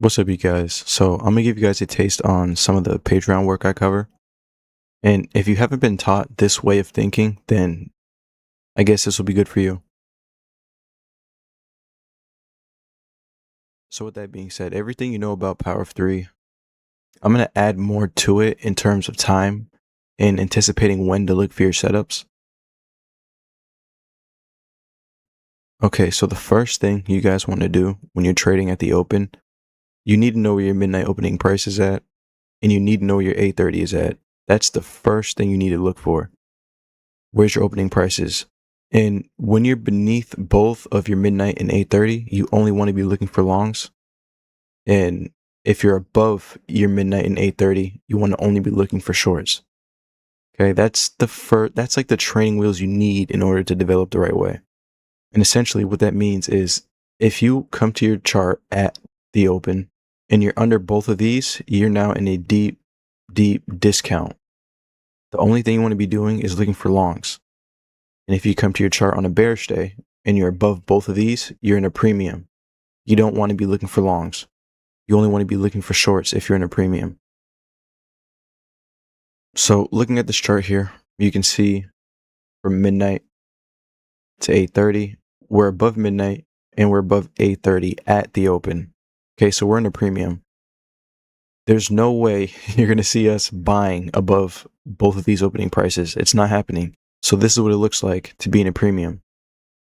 What's up, you guys? So I'm gonna give you guys a taste on some of the Patreon work I cover. And if you haven't been taught this way of thinking, then I guess this will be good for you. So with that being said, everything you know about Power of Three, I'm gonna add more to it in terms of time and anticipating when to look for your setups. Okay, so the first thing you guys want to do when you're trading at the open, you need to know where your midnight opening price is at, and you need to know where your 8:30 is at. That's the first thing you need to look for. Where's your opening prices? And when you're beneath both of your midnight and 8:30, you only want to be looking for longs. And if you're above your midnight and 8:30, you want to only be looking for shorts. Okay, that's like the training wheels you need in order to develop the right way. And essentially what that means is if you come to your chart at the open and you're under both of these, you're now in a deep discount. The only thing you want to be doing is looking for longs. And if you come to your chart on a bearish day and you're above both of these, you're in a premium. You don't want to be looking for longs. You only want to be looking for shorts if you're in a premium. So looking at this chart here, you can see from midnight to 8:30, we're above midnight and we're above 8:30 at the open. Okay, so we're in a premium. There's no way you're going to see us buying above both of these opening prices. It's not happening. So this is what it looks like to be in a premium.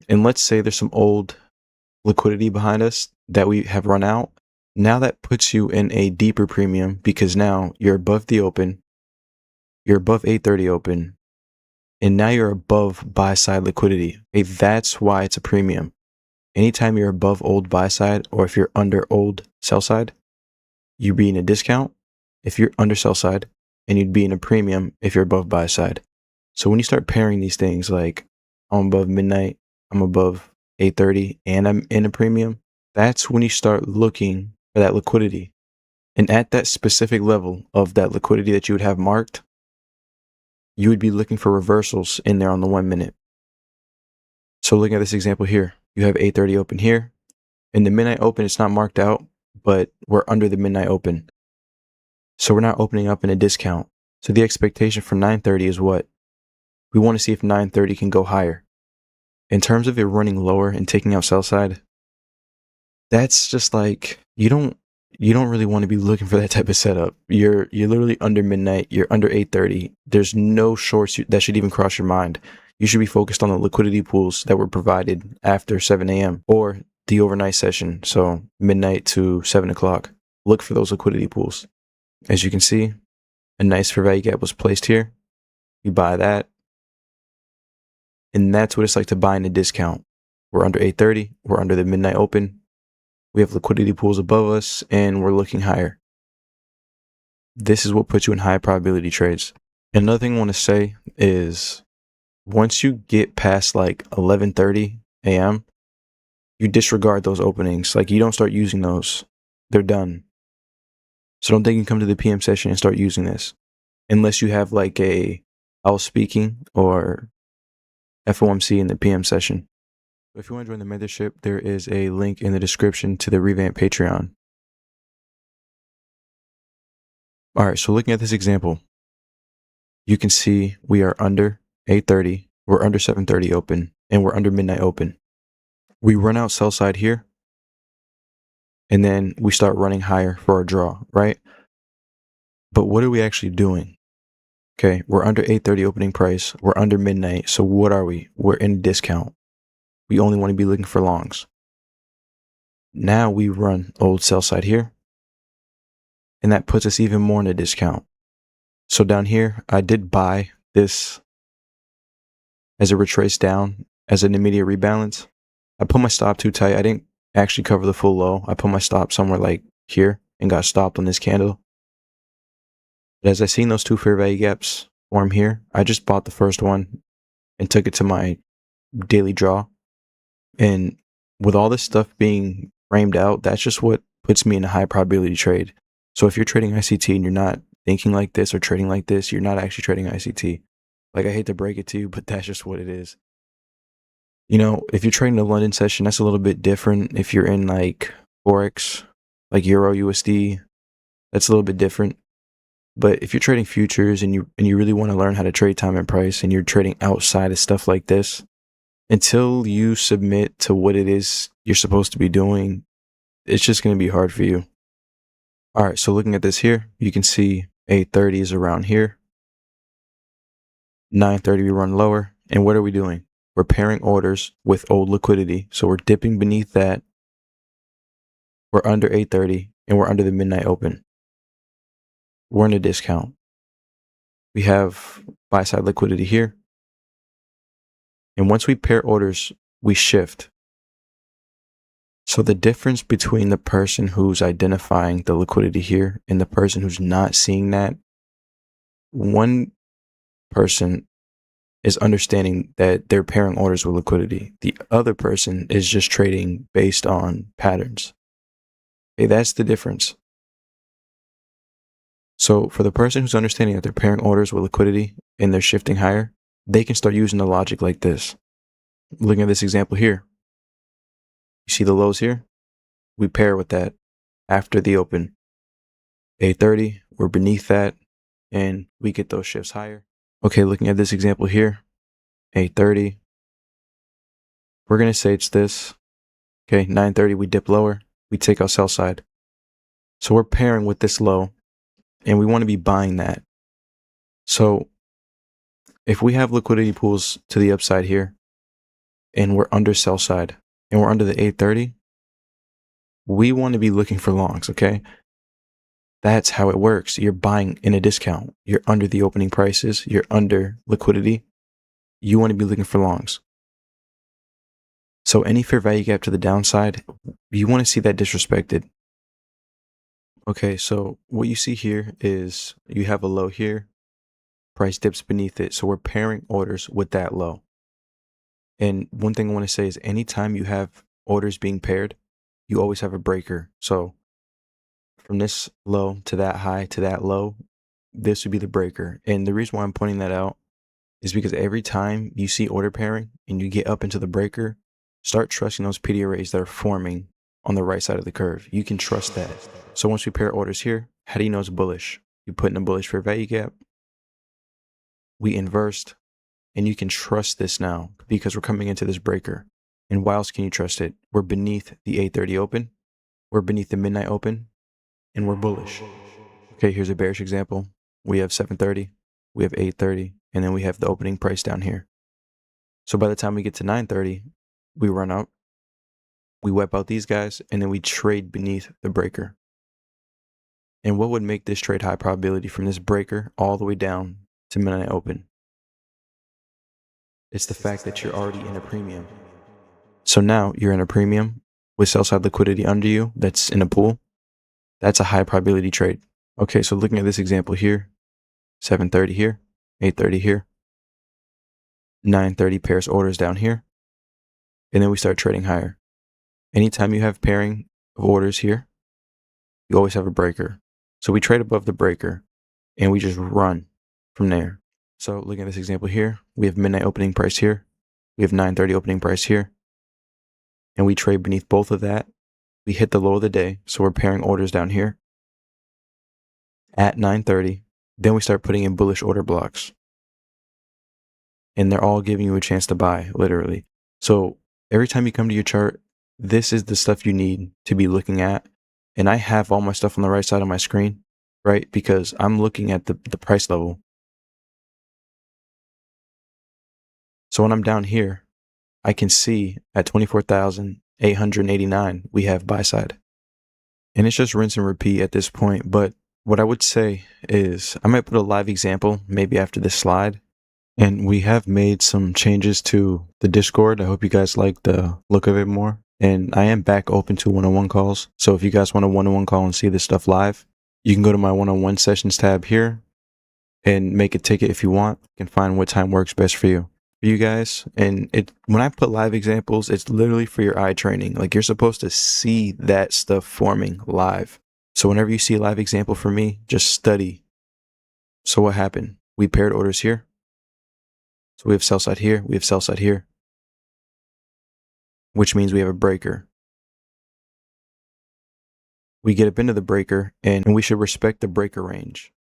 And let's say there's some old liquidity behind us that we have run out. Now that puts you in a deeper premium because now you're above the open, you're above 8:30 open, and now you're above buy side liquidity. Okay, that's why it's a premium. Anytime you're above old buy side or if you're under old sell side, you'd be in a discount if you're under sell side, and you'd be in a premium if you're above buy side. So when you start pairing these things like I'm above midnight, I'm above 8:30, and I'm in a premium, that's when you start looking for that liquidity. And at that specific level of that liquidity that you would have marked, you would be looking for reversals in there on the 1 minute. So looking at this example here, you have 8:30 open here. In the midnight open, it's not marked out, but we're under the midnight open. So we're not opening up in a discount. So the expectation for 9:30 is what? We want to see if 9:30 can go higher. In terms of it running lower and taking out sell side, that's just like you don't really want to be looking for that type of setup. You're literally under midnight, you're under 8:30. There's no shorts that should even cross your mind. You should be focused on the liquidity pools that were provided after 7 a.m. or the overnight session, so midnight to 7 o'clock. Look for those liquidity pools. As you can see, a nice fair value gap was placed here. You buy that. And that's what it's like to buy in a discount. We're under 8:30, we're under the midnight open. We have liquidity pools above us, and we're looking higher. This is what puts you in high probability trades. Another thing I want to say is once you get past like 11:30 a.m., you disregard those openings. Like you don't start using those. They're done. So don't think you can come to the PM session and start using this. Unless you have like a house speaking or FOMC in the PM session. If you want to join the mentorship, there is a link in the description to the revamped Patreon. All right, so looking at this example, you can see we are under 8:30, we're under 7:30 open, and we're under midnight open. We run out sell side here, and then we start running higher for our draw, right? But what are we actually doing? Okay, we're under 8:30 opening price, we're under midnight, so what are we? We're in a discount. We only want to be looking for longs. Now we run old sell side here, and that puts us even more in a discount. So down here, I did buy this as a retrace down as an immediate rebalance. I put my stop too tight. I didn't actually cover the full low. I put my stop somewhere like here and got stopped on this candle. But as I seen those two fair value gaps form here, I just bought the first one and took it to my daily draw. And with all this stuff being framed out, that's just what puts me in a high probability trade. So if you're trading ICT and you're not thinking like this or trading like this, you're not actually trading ICT. Like, I hate to break it to you, but that's just what it is. You know, if you're trading the London session, that's a little bit different. If you're in like Forex like Euro USD. That's a little bit different. But if you're trading futures and you really want to learn how to trade time and price and you're trading outside of stuff like this, until you submit to what it is you're supposed to be doing, it's just going to be hard for you. All right, so looking at this here, you can see 830 is around here. 930 we run lower. And what are we doing? We're pairing orders with old liquidity. So we're dipping beneath that. We're under 830 and we're under the midnight open. We're in a discount. We have buy side liquidity here. And once we pair orders, we shift. So the difference between the person who's identifying the liquidity here and the person who's not seeing that, one person is understanding that they're pairing orders with liquidity. The other person is just trading based on patterns. Okay, that's the difference. So for the person who's understanding that they're pairing orders with liquidity and they're shifting higher, they can start using the logic like this. Looking at this example here, you see the lows here? We pair with that after the open. 830, we're beneath that, and we get those shifts higher. Okay, looking at this example here, 830. We're going to say it's this. Okay, 930, we dip lower. We take our sell side. So we're pairing with this low, and we want to be buying that. So if we have liquidity pools to the upside here, and we're under sell side, and we're under the 830, we want to be looking for longs, okay? That's how it works. You're buying in a discount. You're under the opening prices. You're under liquidity. You want to be looking for longs. So any fair value gap to the downside, you want to see that disrespected. Okay, so what you see here is you have a low here. Price dips beneath it. So we're pairing orders with that low. And one thing I want to say is anytime you have orders being paired, you always have a breaker. So from this low to that high to that low, this would be the breaker. And the reason why I'm pointing that out is because every time you see order pairing and you get up into the breaker, start trusting those PD arrays that are forming on the right side of the curve. You can trust that. So once we pair orders here, how do you know it's bullish? You put in a bullish fair value gap. We inversed, and you can trust this now because we're coming into this breaker. And why else can you trust it? We're beneath the 830 open. We're beneath the midnight open. And we're bullish. Okay, here's a bearish example. We have 730, we have 830, and then we have the opening price down here. So by the time we get to 930, we run out, we wipe out these guys, and then we trade beneath the breaker. And what would make this trade high probability from this breaker all the way down to midnight open? It's the fact that you're already in a premium. So now you're in a premium with sell side liquidity under you that's in a pool. That's a high probability trade. Okay, so looking at this example here, 730 here, 830 here, 930 pairs orders down here, and then we start trading higher. Anytime you have pairing of orders here, you always have a breaker. So we trade above the breaker, and we just run from there. So looking at this example here, we have midnight opening price here, we have 930 opening price here, and we trade beneath both of that. We hit the low of the day, so we're pairing orders down here at 930. Then we start putting in bullish order blocks. And they're all giving you a chance to buy, literally. So every time you come to your chart, this is the stuff you need to be looking at. And I have all my stuff on the right side of my screen, right? Because I'm looking at the price level. So when I'm down here, I can see at 24,889, we have buy side. And it's just rinse and repeat at this point. But what I would say is I might put a live example maybe after this slide. And we have made some changes to the Discord. I hope you guys like the look of it more. And I am back open to one-on-one calls. So if you guys want a one-on-one call and see this stuff live, you can go to my one-on-one sessions tab here and make a ticket if you want. You can find what time works best for you guys. And when I put live examples, it's literally for your eye training. Like you're supposed to see that stuff forming live. So whenever you see a live example from me, just study. So what happened? We paired orders here. So we have sell side here, we have sell side here, which means we have a breaker. we get up into the breaker, and we should respect the breaker range.